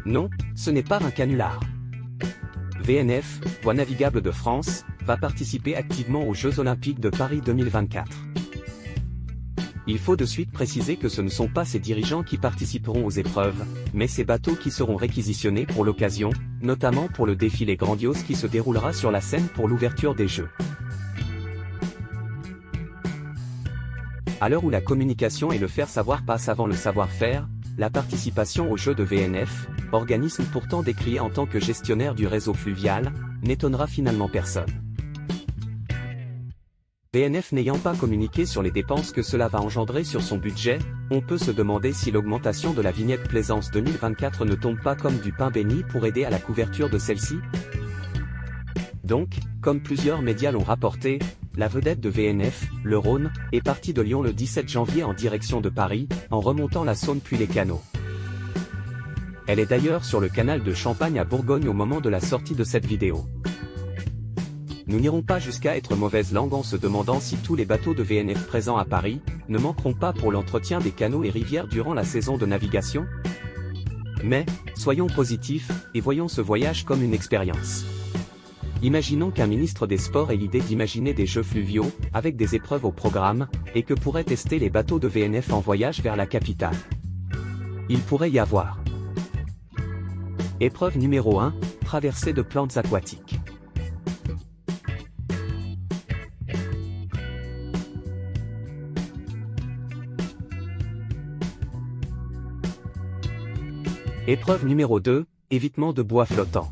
Non, ce n'est pas un canular. VNF, Voies navigables de France, va participer activement aux Jeux Olympiques de Paris 2024. Il faut de suite préciser que ce ne sont pas ces dirigeants qui participeront aux épreuves, mais ces bateaux qui seront réquisitionnés pour l'occasion, notamment pour le défilé grandiose qui se déroulera sur la Seine pour l'ouverture des Jeux. À l'heure où la communication et le faire savoir passent avant le savoir-faire, la participation aux Jeux de VNF, organisme pourtant décrié en tant que gestionnaire du réseau fluvial, n'étonnera finalement personne. VNF n'ayant pas communiqué sur les dépenses que cela va engendrer sur son budget, on peut se demander si l'augmentation de la vignette Plaisance 2024 ne tombe pas comme du pain béni pour aider à la couverture de celle-ci. Donc, comme plusieurs médias l'ont rapporté, la vedette de VNF, le Rhône, est partie de Lyon le 17 janvier en direction de Paris, en remontant la Saône puis les canaux. Elle est d'ailleurs sur le canal de Champagne à Bourgogne au moment de la sortie de cette vidéo. Nous n'irons pas jusqu'à être mauvaise langue en se demandant si tous les bateaux de VNF présents à Paris ne manqueront pas pour l'entretien des canaux et rivières durant la saison de navigation. Mais, soyons positifs, et voyons ce voyage comme une expérience. Imaginons qu'un ministre des Sports ait l'idée d'imaginer des jeux fluviaux, avec des épreuves au programme, et que pourraient tester les bateaux de VNF en voyage vers la capitale. Il pourrait y avoir épreuve numéro 1, traversée de plantes aquatiques. Épreuve numéro 2, évitement de bois flottant.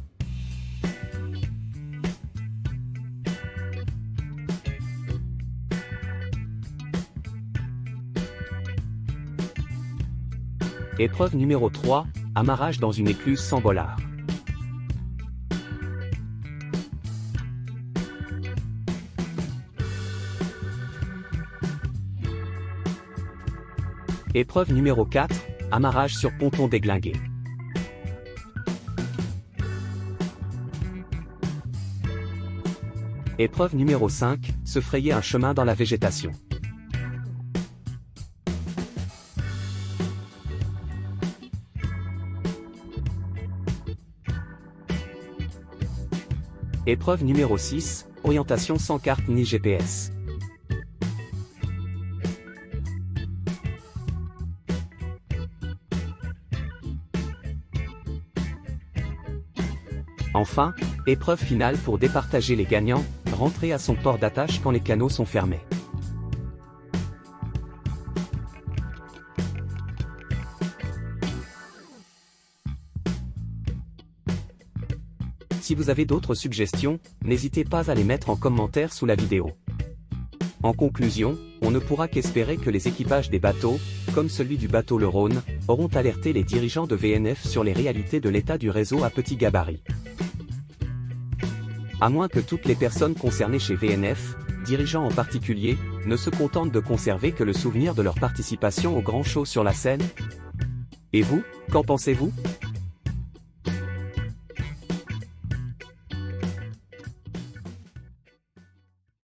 Épreuve numéro 3, amarrage dans une écluse sans bollard. Épreuve numéro 4, amarrage sur ponton déglingué. Épreuve numéro 5, se frayer un chemin dans la végétation. Épreuve numéro 6, orientation sans carte ni GPS. Enfin, épreuve finale pour départager les gagnants, rentrer à son port d'attache quand les canaux sont fermés. Si vous avez d'autres suggestions, n'hésitez pas à les mettre en commentaire sous la vidéo. En conclusion, on ne pourra qu'espérer que les équipages des bateaux, comme celui du bateau Le Rhône, auront alerté les dirigeants de VNF sur les réalités de l'état du réseau à petit gabarit. À moins que toutes les personnes concernées chez VNF, dirigeants en particulier, ne se contentent de conserver que le souvenir de leur participation au grand show sur la Seine. Et vous, qu'en pensez-vous ?